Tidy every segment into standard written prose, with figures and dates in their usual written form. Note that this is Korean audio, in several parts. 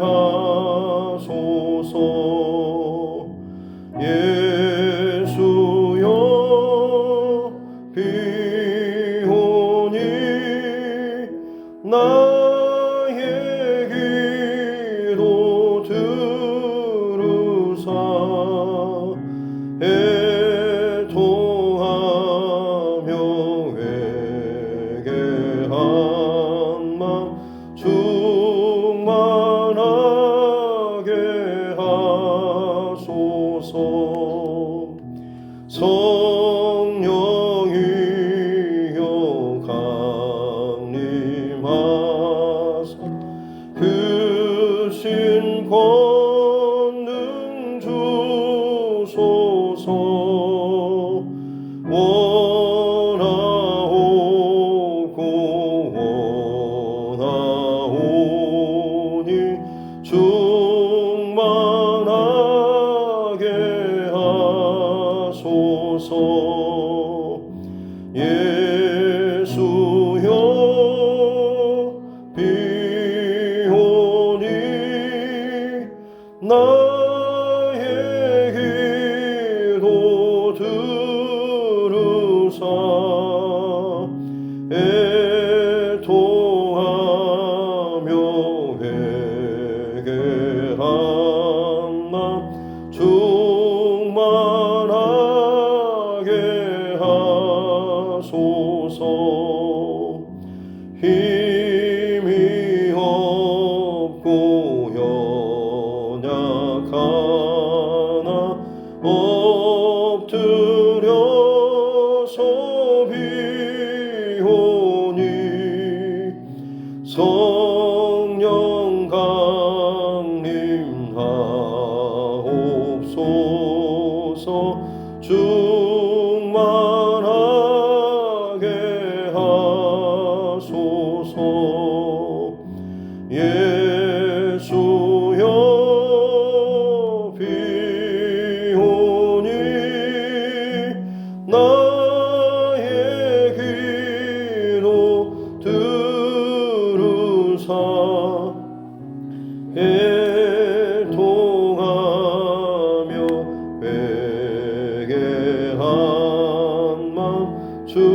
하소서. 예수여 비오니 나의 기도 들으사 애통하며 회개한 맘 충만하게 하소서. 성령이여 강림하사 그 신 권능 주소서. 원하오고 원하오니 충만하게 하소서. 예수여 비오니 나의 기도 들으사 애통하며 회개한 맘 충만하게 하소서. 힘이 없고 연약하나 엎드려서 비오니 성령 강림하옵소서. 충만하게 하소서. 예수여 비오니 나의 기도 들으사 애통하며 회개한 맘 충만하게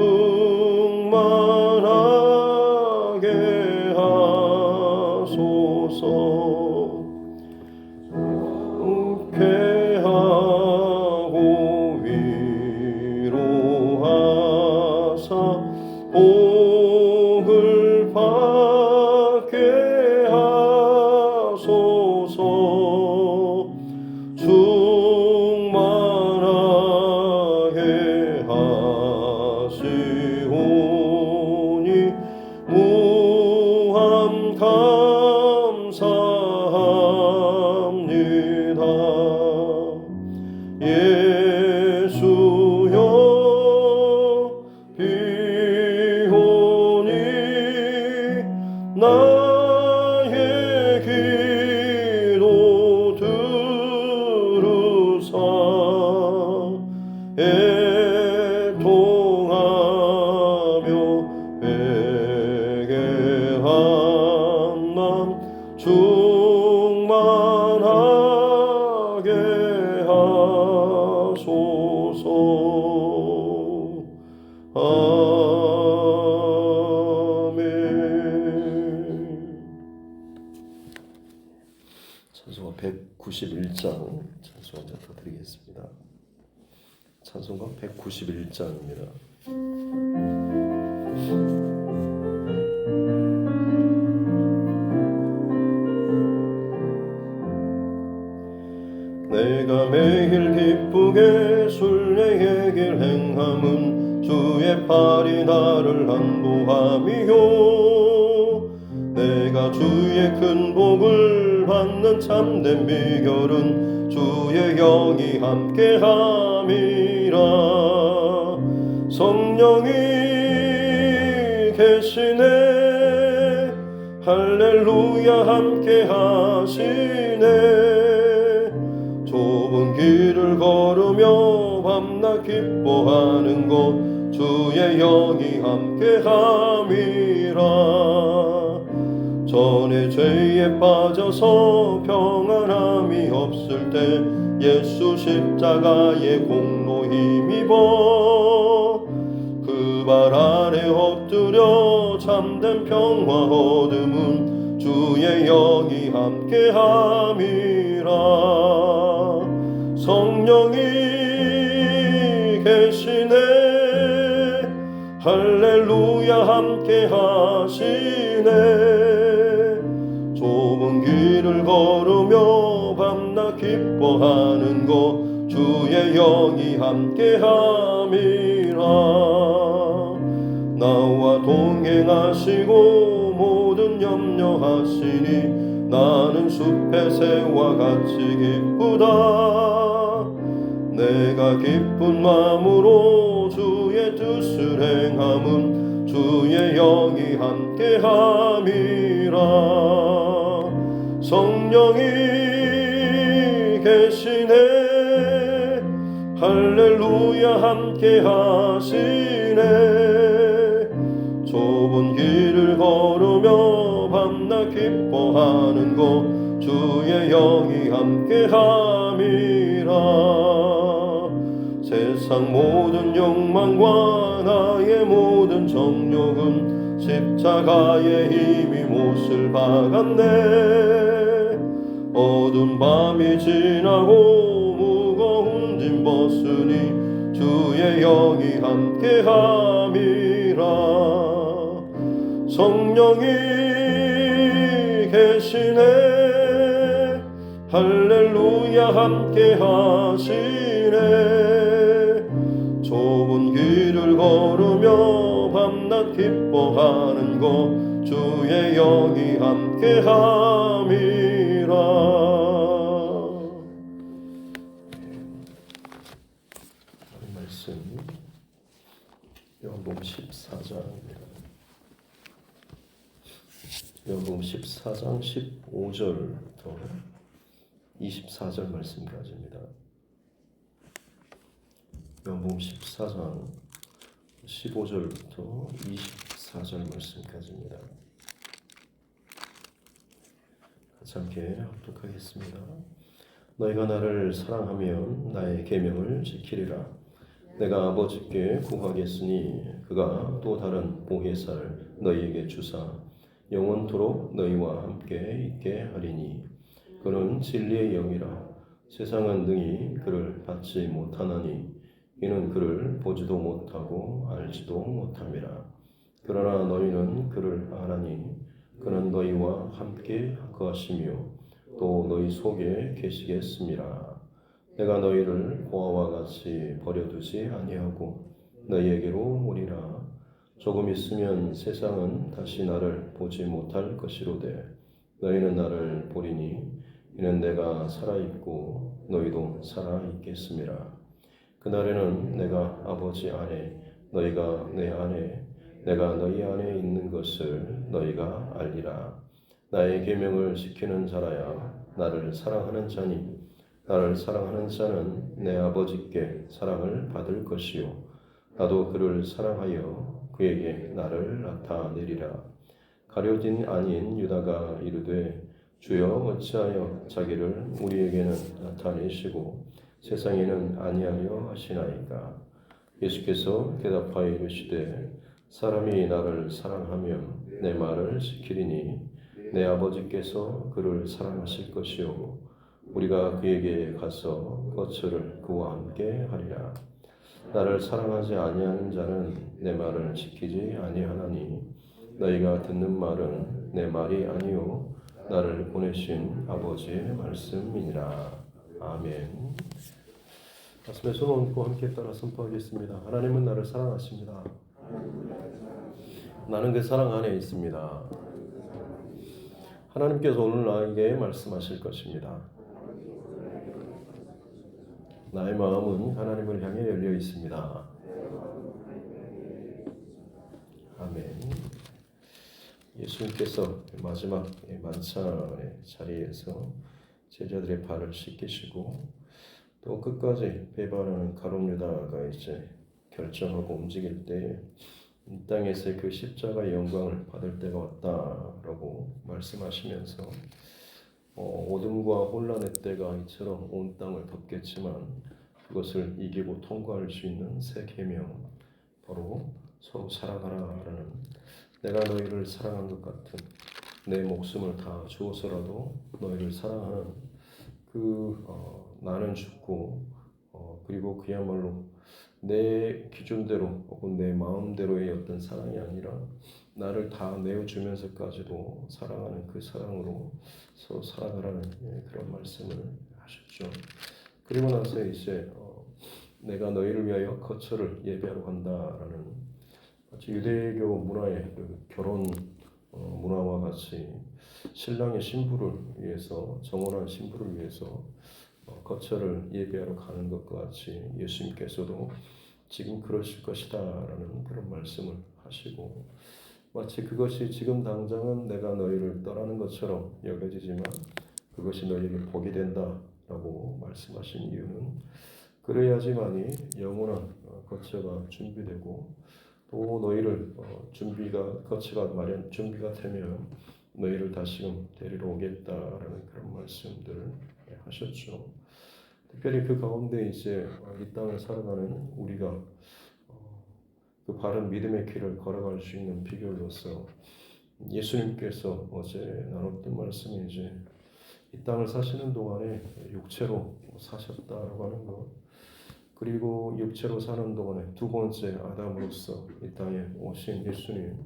하소서. 쾌하고 위로하사 복을 받게 하소서. 충만하게 하시오니 무한 감사합니다. 예수여 비오니 나의 기도 들으사 애통하며 회개한 맘 충만하게 하소서. 아멘. 찬송가 191장 찬송 한번 더 드리겠습니다. 찬송가 191장입니다. 내가 매일 기쁘게 순례의 길 행함은 주의 팔이 나를 안보함이요. 내가 주의 큰 복을 받는 참된 비결은 주의 영이 함께함이라. 성령이 계시네 할렐루야 함께 하시네. 좁은 길을 걸으며 밤낮 기뻐하는 것 주의 영이 함께 함이라. 전에 죄에 빠져서 평안함이 없을 때 예수 십자가의 공로 힘입어 그 발 아래 엎드려 참된 평화 얻음은 주의 영이 함께함이라. 성령이 계시네 할렐루야 함께 하시네. 좁은 길을 걸으며 밤낮 기뻐하는 것 주의 영이 함께 함이라. 나와 동행하시고 모든 염려하시니 나는 숲의 새와 같이 기쁘다. 내가 기쁜 마음으로 주의 뜻을 행함은 주의 영이 함께함이라. 성령이 계시네 할렐루야 함께하시네. 좁은 길을 걸으며 밤낮 기뻐하는 것 주의 영이 함께함이라. 세상 모든 욕망과 나의 모든 정욕은 십자가의 힘이 못을 박았네. 어두운 밤이 지나고 무거운 짐 벗으니 주의 영이 함께함이라. 성령이 계시네 할렐루야 함께하시네. 좁은 길을 걸으며 밤낮 기뻐하는 것 주의 영이 함께함이라. 말씀 요한복음 14장입니다. 요한복음 14장 15절부터 24절 말씀까지입니다. 요한복음 14장 15절부터 24절 말씀까지입니다. 같이 함께 합독하겠습니다. 너희가 나를 사랑하면 나의 계명을 지키리라. 내가 아버지께 구하겠으니 그가 또 다른 보혜사를 너희에게 주사 영원토록 너희와 함께 있게 하리니 그는 진리의 영이라. 세상은 능히 그를 받지 못하나니 이는 그를 보지도 못하고 알지도 못함이라. 그러나 너희는 그를 아나니 그는 너희와 함께 거하시며 또 너희 속에 계시겠음이라. 내가 너희를 보아와 같이 버려두지 아니하고 너희에게로 오리라. 조금 있으면 세상은 다시 나를 보지 못할 것이로되 너희는 나를 보리니 이는 내가 살아있고 너희도 살아있겠음이라. 그날에는 내가 아버지 안에 너희가 내 안에 내가 너희 안에 있는 것을 너희가 알리라. 나의 계명을 지키는 자라야 나를 사랑하는 자니 나를 사랑하는 자는 내 아버지께 사랑을 받을 것이요 나도 그를 사랑하여 그에게 나를 나타내리라. 가룟 아닌 유다가 이르되 주여 어찌하여 자기를 우리에게는 나타내시고 세상에는 아니하려 하시나이까. 예수께서 대답하여 이르시되 사람이 나를 사랑하면 내 말을 지키리니 내 아버지께서 그를 사랑하실 것이요 우리가 그에게 가서 거처를 그와 함께 하리라. 나를 사랑하지 아니하는 자는 내 말을 지키지 아니하나니 너희가 듣는 말은 내 말이 아니요 나를 보내신 아버지의 말씀이니라. 아멘. 가슴에 손 얹고 함께 따라 선포하겠습니다. 하나님은 나를 사랑하십니다. 나는 그 사랑 안에 있습니다. 하나님께서 오늘 나에게 말씀하실 것입니다. 나의 마음은 하나님을 향해 열려 있습니다. 아멘. 예수님께서 마지막 만찬의 자리에서 제자들의 발을 씻기시고 또 끝까지 배반하는 가룟 유다가 이제 결정하고 움직일 때 이 땅에서의 그 십자가의 영광을 받을 때가 왔다라고 말씀하시면서 어둠과 혼란의 때가 이처럼 온 땅을 덮겠지만 그것을 이기고 통과할 수 있는 새 계명, 바로 서로 사랑하라라는, 내가 너희를 사랑한 것 같은, 내 목숨을 다 주어서라도 너희를 사랑하는 나는 죽고 그리고 그야말로 내 기준대로 혹은 내 마음대로의 어떤 사랑이 아니라 나를 다 내어주면서까지도 사랑하는 그 사랑으로 서로 살아가라는 그런 말씀을 하셨죠. 그리고 나서 이제 내가 너희를 위하여 거처를 예배하러 간다라는, 유대교 문화의 그 결혼 문화와 같이 신랑의 신부를 위해서, 정혼한 신부를 위해서 거처를 예배하러 가는 것과 같이 예수님께서도 지금 그러실 것이다라는 그런 말씀을 하시고, 마치 그것이 지금 당장은 내가 너희를 떠나는 것처럼 여겨지지만 그것이 너희에게 복이 된다라고 말씀하신 이유는, 그래야지만이 영원한 거처가 준비되고, 또 너희를 거처가 준비가 되면 너희를 다시금 데리러 오겠다라는 그런 말씀들을 하셨죠. 특별히 그 가운데 이제 이 땅을 살아가는 우리가 그 바른 믿음의 길을 걸어갈 수 있는 비결로서 예수님께서 어제 나눴던 말씀이, 이제 이 땅을 사시는 동안에 육체로 사셨다라고 하는 것, 그리고 육체로 사는 동안에 두 번째 아담으로서 이 땅에 오신 예수님,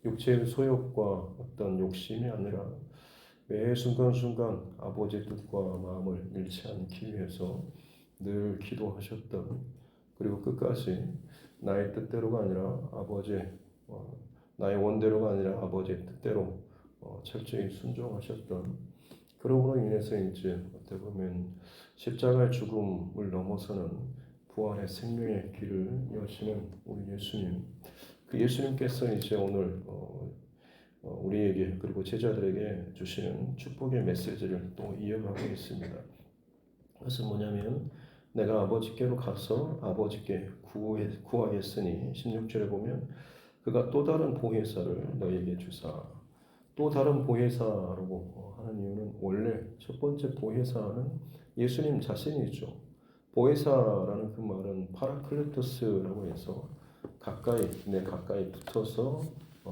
육체의 소욕과 어떤 욕심이 아니라 매 순간순간 아버지의 뜻과 마음을 잃지 않기 위해서 늘 기도하셨던, 그리고 끝까지 나의 뜻대로가 아니라 나의 원대로가 아니라 아버지의 뜻대로 철저히 순종하셨던, 그러므로 인해서 이제 어떻게 보면 십자가의 죽음을 넘어서는 부활의 생명의 길을 여시는 우리 예수님, 그 예수님께서 이제 오늘 우리에게 그리고 제자들에게 주시는 축복의 메시지를 또 이어가고 있습니다. 그것은 뭐냐면, 내가 아버지께로 가서 아버지께 구하겠으니 16절에 보면 그가 또 다른 보혜사를 너희에게 주사, 또 다른 보혜사라고 하는 이유는, 원래 첫 번째 보혜사는 예수님 자신이죠. 보혜사라는 그 말은 파라클레토스라고 해서 내 가까이 붙어서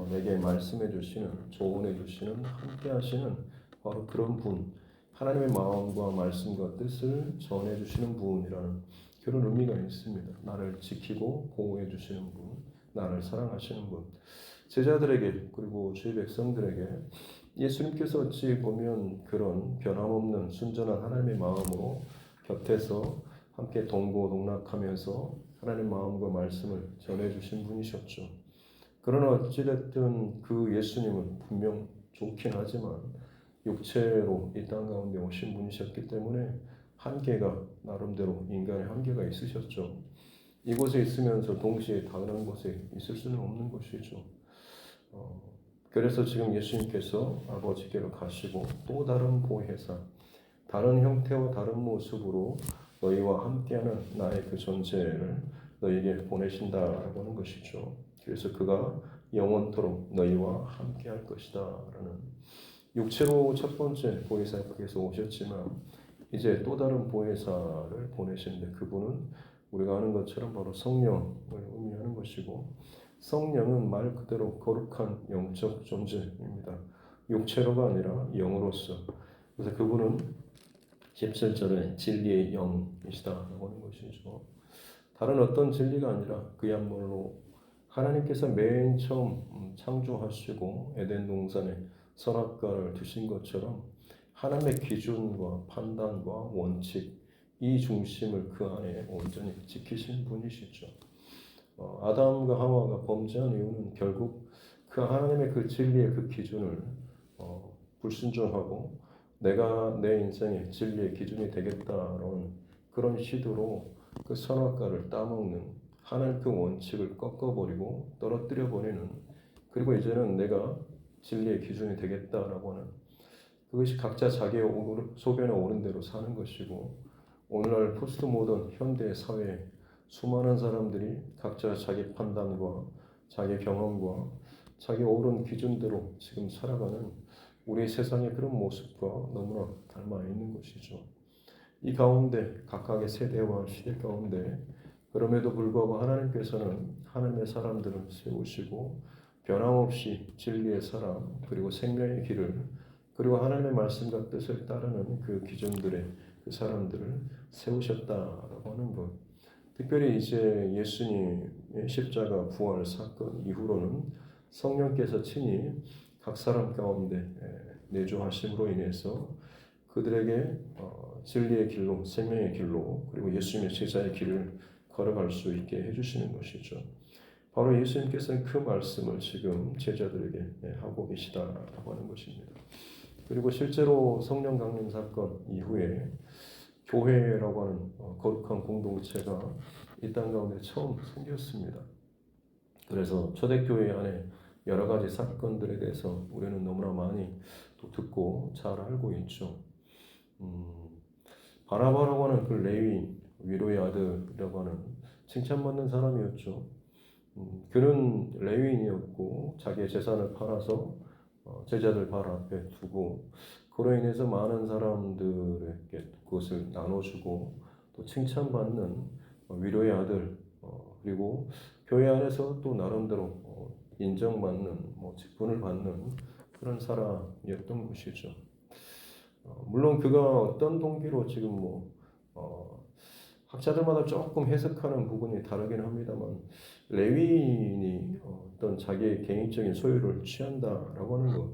내게 말씀해 주시는, 조언해 주시는, 함께 하시는 바로 그런 분, 하나님의 마음과 말씀과 뜻을 전해 주시는 분이라는 그런 의미가 있습니다. 나를 지키고 보호해 주시는 분, 나를 사랑하시는 분. 제자들에게 그리고 주의 백성들에게 예수님께서 어찌 보면 그런 변함없는 순전한 하나님의 마음으로 곁에서 함께 동고동락하면서 하나님의 마음과 말씀을 전해주신 분이셨죠. 그러나 어찌됐든 그 예수님은 분명 좋긴 하지만 육체로 이 땅 가운데 오신 분이셨기 때문에 한계가, 나름대로 인간의 한계가 있으셨죠. 이곳에 있으면서 동시에 다른 곳에 있을 수는 없는 것이죠. 그래서 지금 예수님께서 아버지께로 가시고 또 다른 보혜사, 다른 형태와 다른 모습으로 너희와 함께하는 나의 그 존재를 너희에게 보내신다라고 하는 것이죠. 그래서 그가 영원토록 너희와 함께할 것이다 라는, 육체로 첫 번째 보혜사께서 오셨지만 이제 또 다른 보혜사를 보내시는데, 그분은 우리가 아는 것처럼 바로 성령을 의미하는 것이고, 성령은 말 그대로 거룩한 영적 존재입니다. 육체로가 아니라 영으로서. 그래서 그분은 17절에 진리의 영이시다라고 하는 것이죠. 다른 어떤 진리가 아니라 그야말로 하나님께서 맨 처음 창조하시고 에덴 동산에 선악과를 두신 것처럼 하나님의 기준과 판단과 원칙, 이 중심을 그 안에 온전히 지키신 분이시죠. 아담과 하와가 범죄한 이유는 결국 그 하나님의 그 진리의 그 기준을 불순종하고 내가 내 인생의 진리의 기준이 되겠다라는 그런 시도로 그 선악과를 따먹는, 하나님 그 원칙을 꺾어버리고 떨어뜨려버리는, 그리고 이제는 내가 진리의 기준이 되겠다라고 하는, 그것이 각자 자기의 소변에 오른 대로 사는 것이고, 오늘날 포스트 모던 현대 사회에 수많은 사람들이 각자 자기 판단과 자기 경험과 자기 옳은 기준대로 지금 살아가는 우리 세상의 그런 모습과 너무나 닮아 있는 것이죠. 이 가운데 각각의 세대와 시대 가운데 그럼에도 불구하고 하나님께서는 하나님의 사람들을 세우시고 변함없이 진리의 사람 그리고 생명의 길을 그리고 하나님의 말씀과 뜻을 따르는 그 기준들의 그 사람들을 세우셨다라고 하는 것. 특별히 이제 예수님의 십자가 부활 사건 이후로는 성령께서 친히 각 사람 가운데 내주하심으로 인해서 그들에게 진리의 길로, 생명의 길로, 그리고 예수님의 제자의 길을 걸어갈 수 있게 해주시는 것이죠. 바로 예수님께서는 그 말씀을 지금 제자들에게 하고 계시다라고 하는 것입니다. 그리고 실제로 성령 강림 사건 이후에 교회라고 하는 거룩한 공동체가 이 땅 가운데 처음 생겼습니다. 그래서 초대교회 안에 여러 가지 사건들에 대해서 우리는 너무나 많이 또 듣고 잘 알고 있죠. 바나바라고 하는 그 레위 위로의 아들이라고 하는 칭찬받는 사람이었죠. 그는 레위인이었고 자기의 재산을 팔아서 제자들 발 앞에 두고 그로 인해서 많은 사람들에게 그것을 나눠주고 또 칭찬받는 위로의 아들 그리고 교회 안에서 또 나름대로 인정받는 직분을 받는 그런 사람이었던 것이죠. 물론 그가 어떤 동기로 지금 학자들마다 조금 해석하는 부분이 다르긴 합니다만 레위인이 어떤 자기의 개인적인 소유를 취한다라고 하는 것,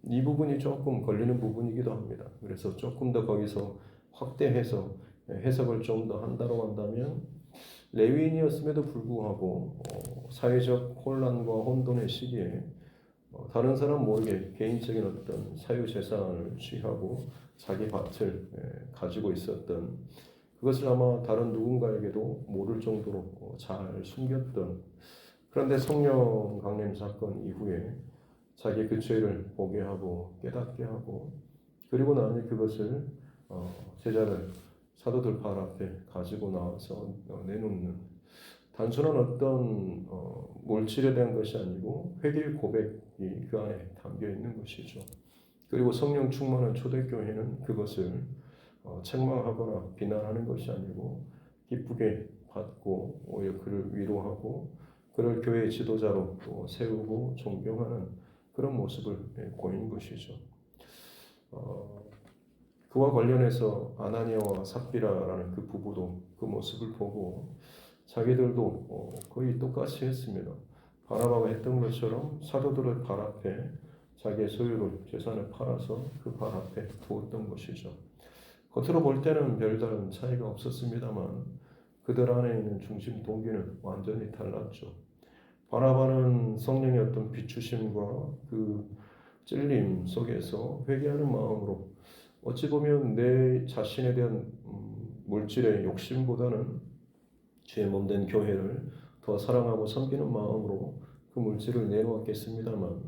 이 부분이 조금 걸리는 부분이기도 합니다. 그래서 조금 더 거기서 확대해서 해석을 좀 더 한다고 한다면 레위인이었음에도 불구하고 사회적 혼란과 혼돈의 시기에 다른 사람 모르게 개인적인 어떤 사유재산을 취하고 자기 밭을 가지고 있었던 그것을 아마 다른 누군가에게도 모를 정도로 잘 숨겼던 그런데 성령 강림 사건 이후에 자기 그 죄를 보게 하고 깨닫게 하고 그리고 나니 그것을 제자들 사도들 발 앞에 가지고 나와서 내놓는 단순한 어떤 물질에 대한 것이 아니고 회개의 고백이 그 안에 담겨 있는 것이죠. 그리고 성령 충만한 초대교회는 그것을 책망하거나 비난하는 것이 아니고 기쁘게 받고 오히려 그를 위로하고 그를 교회의 지도자로 또 세우고 존경하는 그런 모습을 보이는 것이죠. 그와 관련해서 아나니아와 삽비라라는 그 부부도 그 모습을 보고 자기들도 거의 똑같이 했습니다. 바나바가 했던 것처럼 사도들의 발 앞에 자기의 소유를 재산을 팔아서 그 발 앞에 두었던 것이죠. 겉으로 볼 때는 별다른 차이가 없었습니다만 그들 안에 있는 중심 동기는 완전히 달랐죠. 바나바는 성령의 어떤 비추심과 그 찔림 속에서 회개하는 마음으로 어찌 보면 내 자신에 대한 물질의 욕심보다는 죄 몸된 교회를 더 사랑하고 섬기는 마음으로 그 물질을 내놓았겠습니다만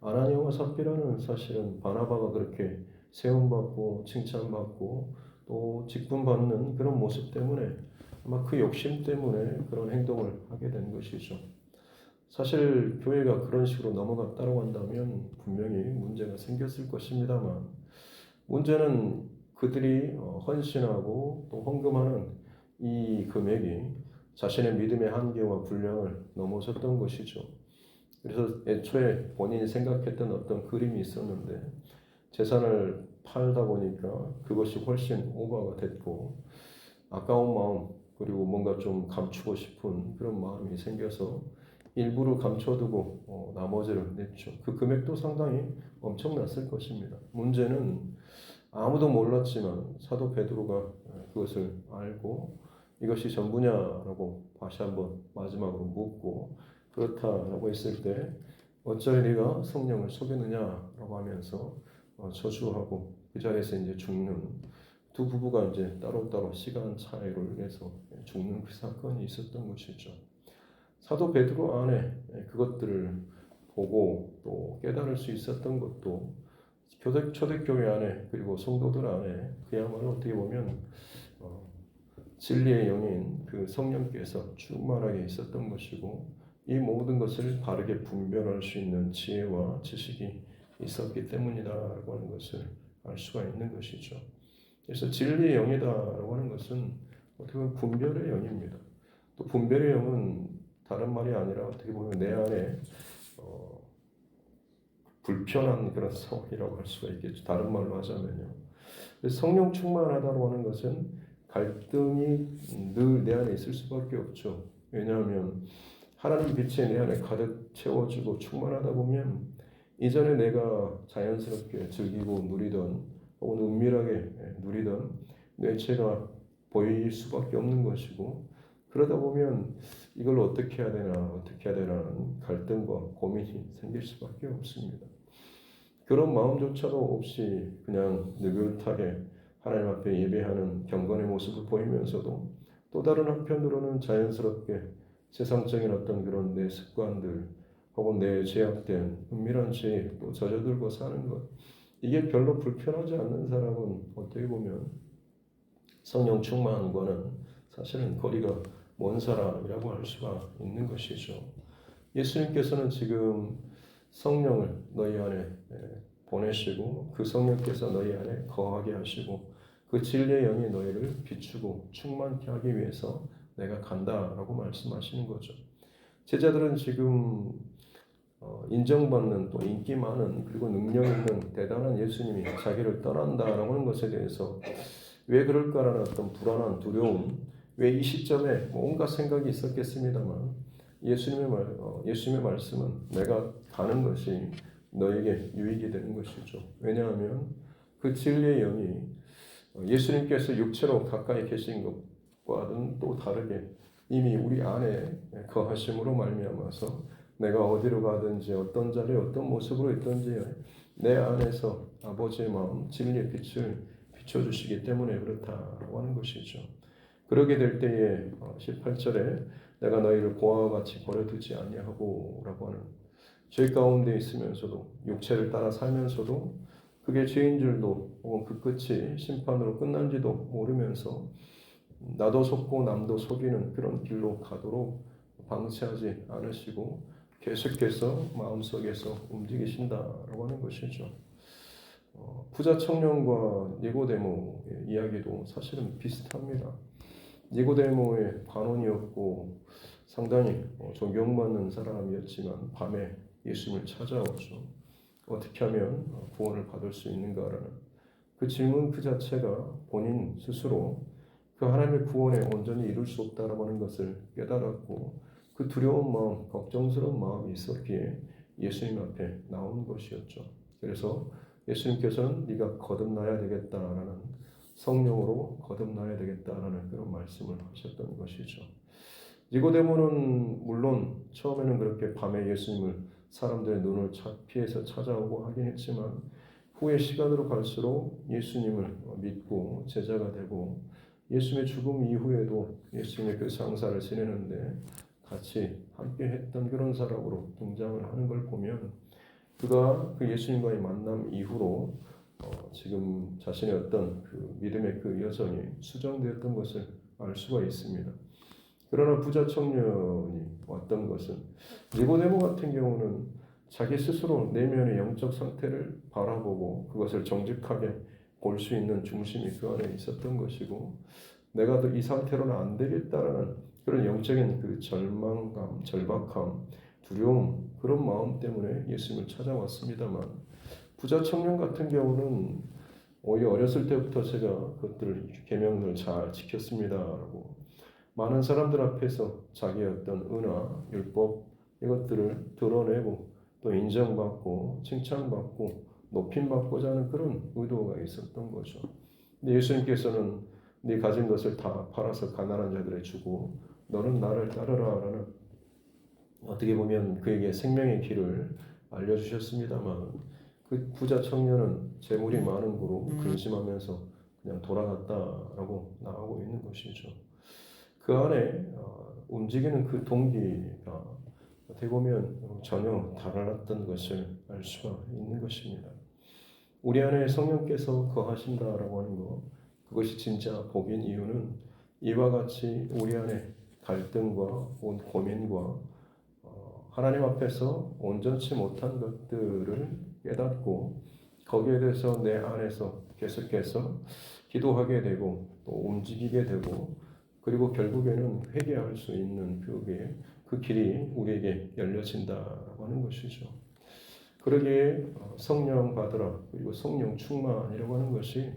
아나니아와 삽비라는 사실은 바나바가 그렇게 세움받고 칭찬받고 또 직분받는 그런 모습 때문에 아마 그 욕심 때문에 그런 행동을 하게 된 것이죠. 사실 교회가 그런 식으로 넘어갔다고 한다면 분명히 문제가 생겼을 것입니다만 문제는 그들이 헌신하고 또 헌금하는 이 금액이 자신의 믿음의 한계와 분량을 넘어섰던 것이죠. 그래서 애초에 본인이 생각했던 어떤 그림이 있었는데 재산을 팔다 보니까 그것이 훨씬 오버가 됐고 아까운 마음 그리고 뭔가 좀 감추고 싶은 그런 마음이 생겨서 일부를 감춰두고 나머지를 냈죠. 그 금액도 상당히 엄청났을 것입니다. 문제는 아무도 몰랐지만 사도 베드로가 그것을 알고 이것이 전부냐라고 다시 한번 마지막으로 묻고 그렇다라고 했을 때 어찌하여 네가 성령을 속였느냐라고 하면서 저주하고 그 자리에서 이제 죽는 두 부부가 이제 따로따로 시간 차이로 인해서 죽는 그 사건이 있었던 것이죠. 사도 베드로 안에 그것들을 보고 또 깨달을 수 있었던 것도 초대교회 안에 그리고 성도들 안에 그야말로 어떻게 보면 진리의 영인 그 성령께서 충만하게 있었던 것이고 이 모든 것을 바르게 분별할 수 있는 지혜와 지식이 있었기 때문이다라고 하는 것을 알 수가 있는 것이죠. 그래서 진리의 영이다라고 하는 것은 어떻게 보면 분별의 영입니다. 또 분별의 영은 다른 말이 아니라 어떻게 보면 내 안에 불편한 그런 성이라고 할 수가 있겠죠. 다른 말로 하자면요. 성령 충만하다고 하는 것은 갈등이 늘 내 안에 있을 수밖에 없죠. 왜냐하면 하나님 빛이 내 안에 가득 채워지고 충만하다 보면 이전에 내가 자연스럽게 즐기고 누리던 혹은 은밀하게 누리던 뇌체가 보일 수밖에 없는 것이고, 그러다 보면 이걸 어떻게 해야 되나 하는 갈등과 고민이 생길 수밖에 없습니다. 그런 마음조차도 없이 그냥 느긋하게 하나님 앞에 예배하는 경건의 모습을 보이면서도 또 다른 한편으로는 자연스럽게 세상적인 어떤 그런 내 습관들 혹은 내 제약된 은밀한 죄에 또 젖어들고 사는 것, 이게 별로 불편하지 않는 사람은 어떻게 보면 성령 충만과는 사실은 거리가 먼 사람이라고 할 수가 있는 것이죠. 예수님께서는 지금 성령을 너희 안에 보내시고 그 성령께서 너희 안에 거하게 하시고 그 진리의 영이 너희를 비추고 충만케 하기 위해서 내가 간다라고 말씀하시는 거죠. 제자들은 지금 인정받는 또 인기 많은 그리고 능력 있는 대단한 예수님이 자기를 떠난다라고 하는 것에 대해서 왜 그럴까라는 어떤 불안한 두려움, 왜 이 시점에 온갖 생각이 있었겠습니다만 예수님의 말씀은 내가 가는 것이 너에게 유익이 되는 것이죠. 왜냐하면 그 진리의 영이 예수님께서 육체로 가까이 계신 것과는 또 다르게 이미 우리 안에 거하심으로 말미암아서 내가 어디로 가든지 어떤 자리에 어떤 모습으로 있든지 내 안에서 아버지의 마음 진리의 빛을 비춰주시기 때문에 그렇다고 하는 것이죠. 그러게 될 때에 18절에 내가 너희를 고아와 같이 버려두지 아니하고 라고 하는, 죄 가운데 있으면서도 육체를 따라 살면서도 그게 죄인 줄도 혹은 그 끝이 심판으로 끝난지도 모르면서 나도 속고 남도 속이는 그런 길로 가도록 방치하지 않으시고 계속해서 마음속에서 움직이신다라고 하는 것이죠. 부자 청년과 니고데모의 이야기도 사실은 비슷합니다. 니고데모의 관원이었고 상당히 존경받는 사람이었지만 밤에 예수님을 찾아오죠. 어떻게 하면 구원을 받을 수 있는가라는 그 질문 그 자체가 본인 스스로 그 하나님의 구원에 온전히 이룰 수 없다라고 하는 것을 깨달았고 그 두려운 마음, 걱정스러운 마음이 있었기에 예수님 앞에 나온 것이었죠. 그래서 예수님께서는 네가 거듭나야 되겠다라는, 성령으로 거듭나야 되겠다라는 그런 말씀을 하셨던 것이죠. 니고데모는 물론 처음에는 그렇게 밤에 예수님을 사람들의 눈을 피해서 찾아오고 하긴 했지만 후에 시간으로 갈수록 예수님을 믿고 제자가 되고 예수님의 죽음 이후에도 예수님의 그 상사를 지내는데 같이 함께 했던 그런 사람으로 등장을 하는 걸 보면 그가 그 예수님과의 만남 이후로 지금 자신의 어떤 그 믿음의 그 여정이 수정되었던 것을 알 수가 있습니다. 그러나 부자 청년이 왔던 것은 니고데모 같은 경우는 자기 스스로 내면의 영적 상태를 바라보고 그것을 정직하게 볼 수 있는 중심이 그 안에 있었던 것이고, 내가 더 이 상태로는 안 되겠다라는 그런 영적인 그 절망감, 절박함, 두려움, 그런 마음 때문에 예수님을 찾아왔습니다만, 부자 청년 같은 경우는 오히려 어렸을 때부터 제가 그것들을 계명을 잘 지켰습니다라고 많은 사람들 앞에서 자기의 어떤 은화, 율법 이것들을 드러내고 또 인정받고 칭찬받고 높임받고자 하는 그런 의도가 있었던 거죠. 근데 예수님께서는 네 가진 것을 다 팔아서 가난한 자들에 주고 너는 나를 따르라라는, 어떻게 보면 그에게 생명의 길을 알려주셨습니다만 그 부자 청년은 재물이 많은 거로 근심하면서 그냥 돌아갔다라고 나오고 있는 것이죠. 그 안에 움직이는 그 동기가 어떻게 보면 전혀 달랐던 것을 알 수가 있는 것입니다. 우리 안에 성령께서 거하신다라고 하는 것, 그것이 진짜 복인 이유는 이와 같이 우리 안에 갈등과 고민과 하나님 앞에서 온전치 못한 것들을 깨닫고 거기에 대해서 내 안에서 계속해서 기도하게 되고 또 움직이게 되고 그리고 결국에는 회개할 수 있는 그 길이 우리에게 열려진다고 하는 것이죠. 그러기에 성령 받으라 그리고 성령 충만이라고 하는 것이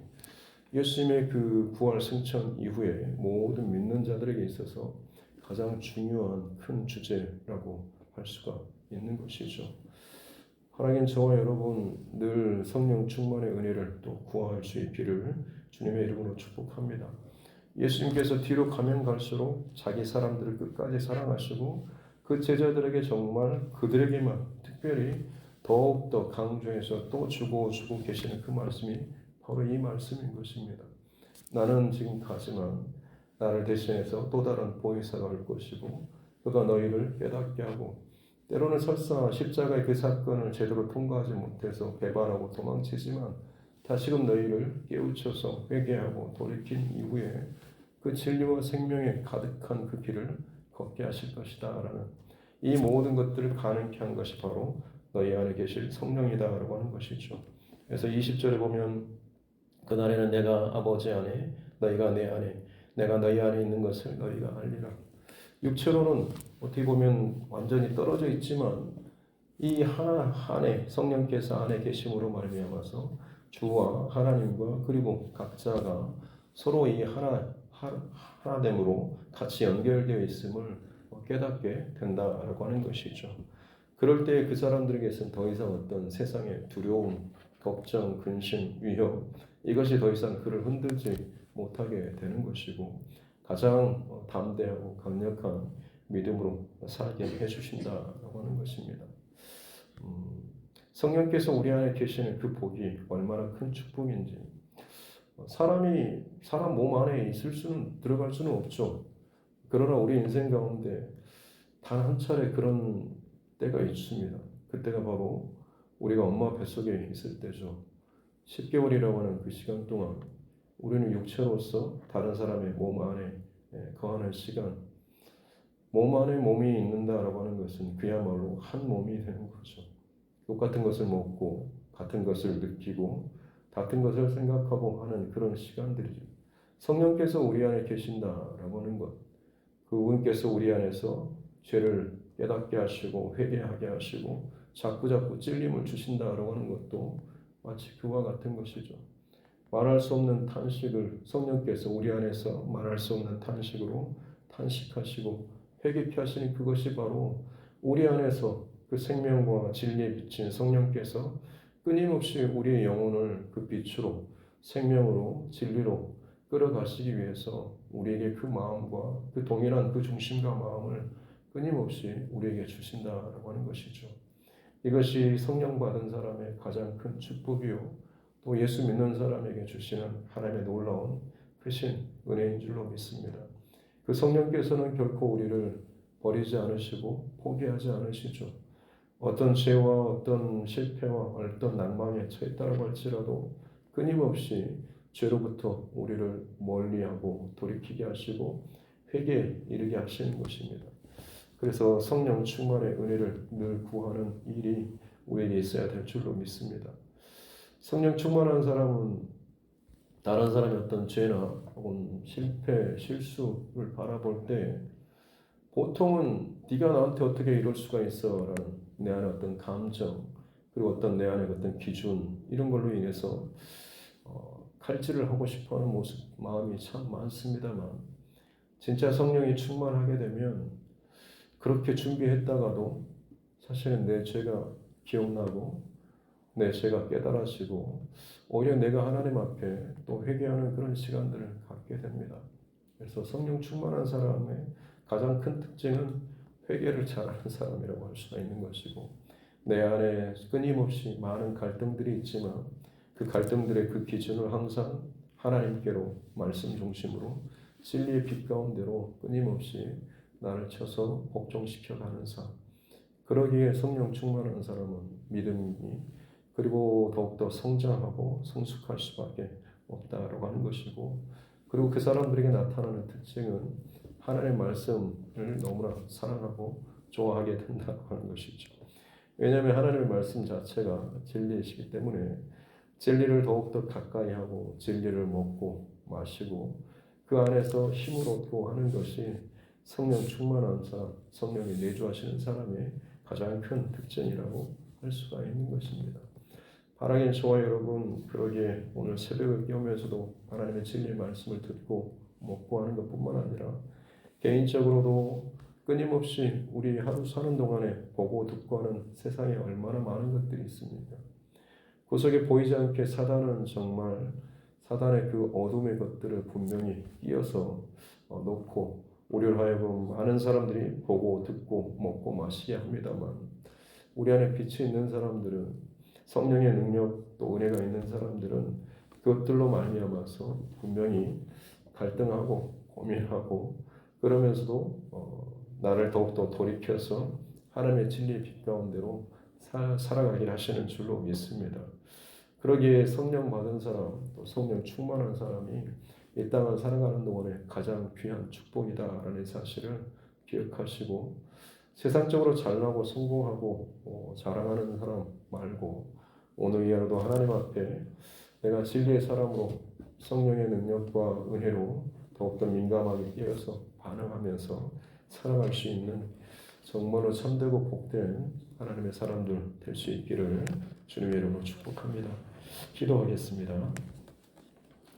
예수님의 그 부활 승천 이후에 모든 믿는 자들에게 있어서 가장 중요한 큰 주제라고 할 수가 있는 것이죠. 하나님 저와 여러분 늘 성령 충만의 은혜를 또 구할 수 있기를 주님의 이름으로 축복합니다. 예수님께서 뒤로 가면 갈수록 자기 사람들을 끝까지 사랑하시고 그 제자들에게 정말 그들에게만 특별히 더욱더 강조해서 또 주고 계시는 그 말씀이 바로 이 말씀인 것입니다. 나는 지금 가지만 나를 대신해서 또 다른 보혜사가 올 것이고 그가 너희를 깨닫게 하고 때로는 설사 십자가의 그 사건을 제대로 통과하지 못해서 배반하고 도망치지만 다시금 너희를 깨우쳐서 회개하고 돌이킨 이후에 그 진리와 생명에 가득한 그 길을 걷게 하실 것이다 라는 이 모든 것들을 가능케 한 것이 바로 너희 안에 계실 성령이다 라고 하는 것이죠. 그래서 20절에 보면 그날에는 내가 아버지 안에 너희가 내 안에 내가 너희 안에 있는 것을 너희가 알리라. 육체로는 어떻게 보면 완전히 떨어져 있지만 이 하나 안에 성령께서 안에 계심으로 말미암아서 주와 하나님과 그리고 각자가 서로 이 하나됨으로 같이 연결되어 있음을 깨닫게 된다라고 하는 것이죠. 그럴 때 그 사람들에게서는 더 이상 어떤 세상의 두려움, 걱정, 근심, 위협 이것이 더 이상 그를 흔들지 못하게 되는 것이고 가장 담대하고 강력한 믿음으로 살게 해주신다라고 하는 것입니다. 성령께서 우리 안에 계시는 그 복이 얼마나 큰 축복인지 사람 몸 안에 들어갈 수는 없죠. 그러나 우리 인생 가운데 단 한 차례 그런 때가 있습니다. 그때가 바로 우리가 엄마 뱃속에 있을 때죠. 10개월이라고 하는 그 시간 동안 우리는 육체로서 다른 사람의 몸 안에 거하는 시간, 몸 안에 몸이 있는다라고 하는 것은 그야말로 한 몸이 되는 거죠. 똑같은 것을 먹고 같은 것을 느끼고 같은 것을 생각하고 하는 그런 시간들이죠. 성령께서 우리 안에 계신다라고 하는 것, 그분께서 우리 안에서 죄를 깨닫게 하시고 회개하게 하시고 자꾸 찔림을 주신다라고 하는 것도 마치 그와 같은 것이죠. 말할 수 없는 탄식을 성령께서 우리 안에서 말할 수 없는 탄식으로 탄식하시고 회개케 하시는 그것이 바로 우리 안에서 그 생명과 진리에 비친 성령께서 끊임없이 우리의 영혼을 그 빛으로 생명으로 진리로 끌어가시기 위해서 우리에게 그 마음과 그 동일한 그 중심과 마음을 끊임없이 우리에게 주신다라고 하는 것이죠. 이것이 성령 받은 사람의 가장 큰 축복이요 또 예수 믿는 사람에게 주시는 하나님의 놀라운 크신 은혜인 줄로 믿습니다. 그 성령께서는 결코 우리를 버리지 않으시고 포기하지 않으시죠. 어떤 죄와 어떤 실패와 어떤 낭망에 처했다고 할지라도 끊임없이 죄로부터 우리를 멀리하고 돌이키게 하시고 회개에 이르게 하시는 것입니다. 그래서 성령 충만의 은혜를 늘 구하는 일이 우리에게 있어야 될 줄로 믿습니다. 성령 충만한 사람은 다른 사람의 어떤 죄나 혹은 실패, 실수를 바라볼 때 보통은 네가 나한테 어떻게 이럴 수가 있어 라는 내 안에 어떤 감정 그리고 어떤 내 안에 어떤 기준 이런 걸로 인해서 칼질을 하고 싶어하는 마음이 참 많습니다만 진짜 성령이 충만하게 되면 그렇게 준비했다가도 사실은 내 죄가 기억나고 내 죄가 깨달아지고 오히려 내가 하나님 앞에 또 회개하는 그런 시간들을 갖게 됩니다. 그래서 성령 충만한 사람의 가장 큰 특징은 회개를 잘하는 사람이라고 할 수가 있는 것이고 내 안에 끊임없이 많은 갈등들이 있지만 그 갈등들의 그 기준을 항상 하나님께로 말씀 중심으로 진리의 빛 가운데로 끊임없이 나를 쳐서 복종시켜가는 삶. 그러기에 성령 충만한 사람은 믿음이 그리고 더욱더 성장하고 성숙할 수밖에 없다라고 하는 것이고 그리고 그 사람들에게 나타나는 특징은 하나님의 말씀을 너무나 사랑하고 좋아하게 된다고 하는 것이죠. 왜냐하면 하나님의 말씀 자체가 진리이시기 때문에 진리를 더욱더 가까이 하고 진리를 먹고 마시고 그 안에서 힘을 얻고 하는 것이 성령 충만한 사람, 성령이 내주하시는 사람의 가장 큰 특징이라고 할 수가 있는 것입니다. 사랑하는 저와 여러분, 그러기에 오늘 새벽을 깨우면서도 하나님의 진리의 말씀을 듣고 먹고 하는 것뿐만 아니라 개인적으로도 끊임없이 우리 하루 사는 동안에 보고 듣고 하는 세상에 얼마나 많은 것들이 있습니까? 구석에 보이지 않게 사단은 정말 사단의 그 어둠의 것들을 분명히 끼어서 놓고 우리를 하여금 많은 사람들이 보고 듣고 먹고 마시게 합니다만 우리 안에 빛이 있는 사람들은 성령의 능력 또 은혜가 있는 사람들은 그것들로 말미암아서 분명히 갈등하고 고민하고 그러면서도 나를 더욱더 돌이켜서 하나님의 진리의 빛 가운데로 살아가게 하시는 줄로 믿습니다. 그러기에 성령 받은 사람, 또 성령 충만한 사람이 이 땅을 살아가는 동안에 가장 귀한 축복이다라는 사실을 기억하시고 세상적으로 잘나고 성공하고 자랑하는 사람 말고 오늘 이 하루도 하나님 앞에 내가 진리의 사람으로 성령의 능력과 은혜로 더욱더 민감하게 깨어서 반응하면서 살아갈 수 있는 정말로 참되고 복된 하나님의 사람들 될 수 있기를 주님의 이름으로 축복합니다. 기도하겠습니다.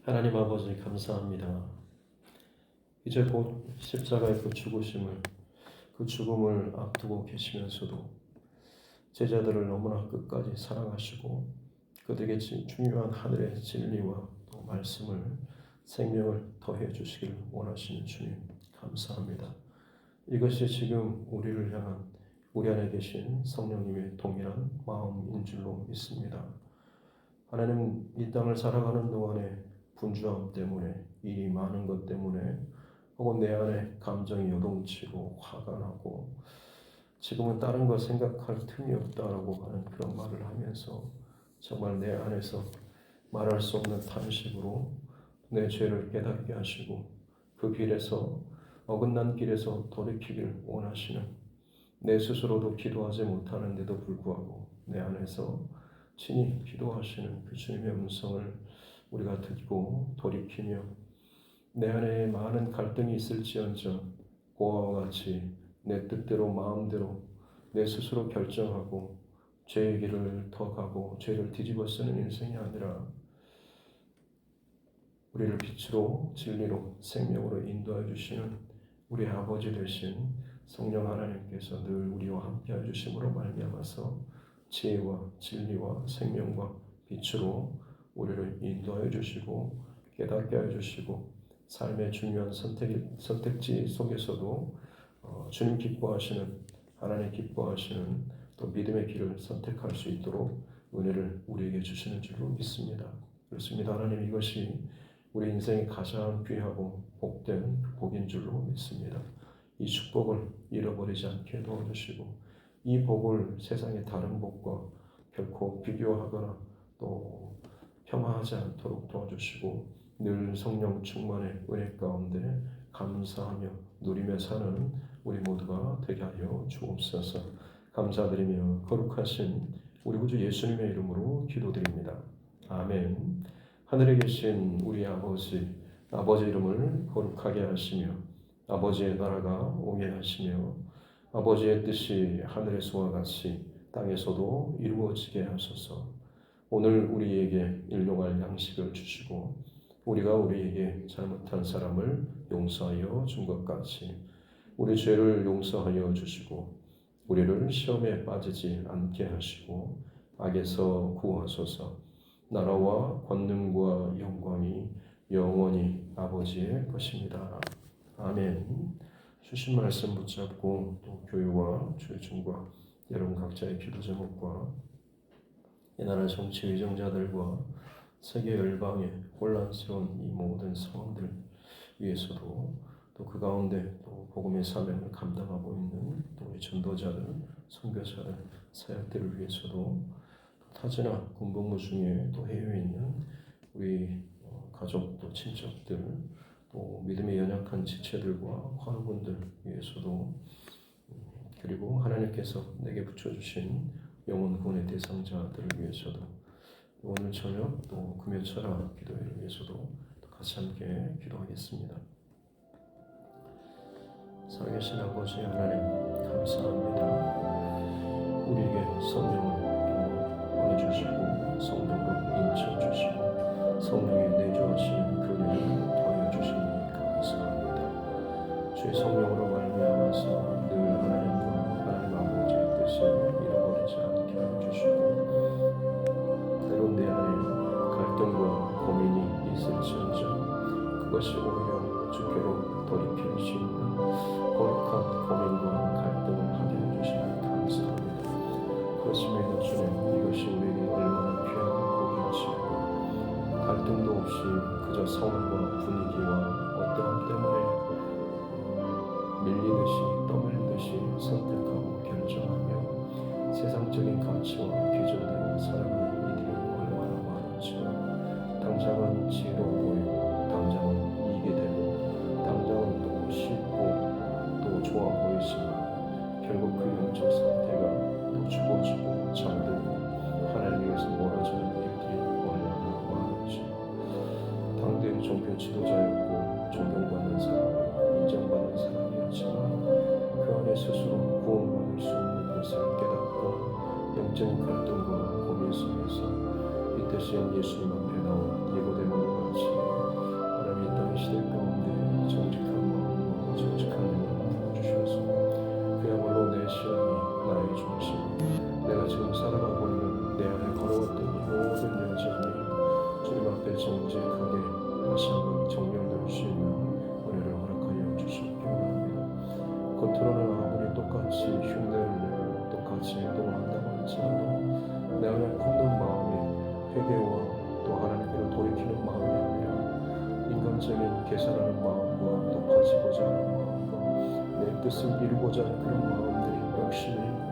하나님 아버지 감사합니다. 이제 곧 십자가의 그 죽으심을 그 죽음을 앞두고 계시면서도 제자들을 너무나 끝까지 사랑하시고 그들에게 중요한 하늘의 진리와 또 말씀을 생명을 더해 주시길 원하시는 주님 감사합니다. 이것이 지금 우리를 향한 우리 안에 계신 성령님의 동일한 마음인 줄로 믿습니다. 하나님 이 땅을 살아가는 동안에 분주함 때문에 일이 많은 것 때문에 혹은 내 안에 감정이 요동치고 화가 나고 지금은 다른 거 생각할 틈이 없다라고 하는 그런 말을 하면서 정말 내 안에서 말할 수 없는 탄식으로 내 죄를 깨닫게 하시고 그 길에서 어긋난 길에서 돌이키길 원하시는 내 스스로도 기도하지 못하는데도 불구하고 내 안에서 친히 기도하시는 그 주님의 음성을 우리가 듣고 돌이키며 내 안에 많은 갈등이 있을지언정 고아와 같이 내 뜻대로 마음대로 내 스스로 결정하고 죄의 길을 더 가고 죄를 뒤집어 쓰는 인생이 아니라 우리를 빛으로 진리로 생명으로 인도해 주시는 우리 아버지 되신 성령 하나님께서 늘 우리와 함께해 주심으로 말미암아서 지혜와 진리와 생명과 빛으로 우리를 인도해 주시고 깨닫게 해 주시고 삶의 중요한 선택지 속에서도 주님 기뻐하시는 하나님 기뻐하시는 또 믿음의 길을 선택할 수 있도록 은혜를 우리에게 주시는 줄로 믿습니다. 그렇습니다. 하나님 이것이 우리 인생이 가장 귀하고 복된 복인 줄로 믿습니다. 이 축복을 잃어버리지 않게 도와주시고 이 복을 세상의 다른 복과 결코 비교하거나 또 폄하하지 않도록 도와주시고 늘 성령 충만의 은혜 가운데 감사하며 누리며 사는 우리 모두가 되게 하여 주옵소서. 감사드리며 거룩하신 우리 구주 예수님의 이름으로 기도드립니다. 아멘. 하늘에 계신 우리 아버지 이름을 거룩하게 하시며 아버지의 나라가 오게 하시며 아버지의 뜻이 하늘에서와 같이 땅에서도 이루어지게 하소서. 오늘 우리에게 일용할 양식을 주시고 우리가 우리에게 잘못한 사람을 용서하여 준 것 같이 우리 죄를 용서하여 주시고 우리를 시험에 빠지지 않게 하시고 악에서 구하소서. 나라와 권능과 영광이 영원히 아버지의 것입니다. 아멘. 주신 말씀 붙잡고 또 교회와 주의중과 여러분 각자의 기도 제목과 이 나라 정치 위정자들과 세계 열방의 혼란스러운 이 모든 상황들 위해서도 또 그 가운데 또 복음의 사명을 감당하고 있는 또 우리 전도자들, 선교사들, 사역들을 위해서도 타지나 군복무 중에 또 해외에 있는 우리 가족 또 친척들 또 믿음에 연약한 지체들과 환우분들 위해서도 그리고 하나님께서 내게 붙여주신 영혼 구원의 대상자들을 위해서도 오늘 저녁 또 금요 철학 기도회를 위해서도 같이 함께 기도하겠습니다. 살아계신 아버지 하나님 감사합니다. 우리에게 성령을 보내주시고 성령으로 인쳐주시고 성령의 내주하신 그 은혜를 더하여 주시니 감사합니다. 주의 성령으로 말미암아서 늘 하나님과 하나님 아버지의 뜻을 잃어버리지 않게 하여 주시고 때론 내 안에 갈등과 고민이 있을지언정 그것이 오히려 주께로 돌이킬 수 있는 거룩한 고민과 갈등을 하게 해주시니 감사합니다. 그렇습니다. 주님, 이것이 우리에게 얼마나 귀한 복인지 갈등도 없이 그저 상황과 분위기와 어떠함 때문에 밀리듯이 떠밀리듯이 선택하고 결정하며 세상적인 가치와 기준대로 살아가는 이들이 얼마나 많은지요. 당장은 지혜로워 보이고 당장은 이익이 되고 당장은 또 쉽고 또 좋아 보이지만 결국 그 영적 상태가 또 죽어지고 잠들고 하나님에게서 멀어지는 일들이 얼마나 많은지. 당대의 종교 지도자였고 존경받는 사람이고 인정받는 사람이었지만 그 안에 스스로 구원받을 수 없는 것을 깨닫고 영적인 갈등과 고민 속에서 이 대신 예수님 앞에 나온 니고데모와 같이 하나님 이 땅의 시대 가운데 정직한 마음과 정직한 눈을 주셔서 그야말로 내 신앙이 나의 중심, 내가 지금 살아가고 있는 내 안에 걸어왔던 이 모든 여정이 주님 앞에 정직하게 다시 한번 정렬될 수 있는 은혜를 허락하여 주시기 원합니다. 겉으로는 아무리 똑같이 흉내를 내고 똑같이 행동을 한다고 할지라도 내 안에 품는 마음이 회개와 또 하나님께로 돌이키는 마음이 아니라 인간적인 계산하는 마음과 높아지고자 하는 마음과 내 뜻을 이루고자 하는 그런 마음들이 욕심이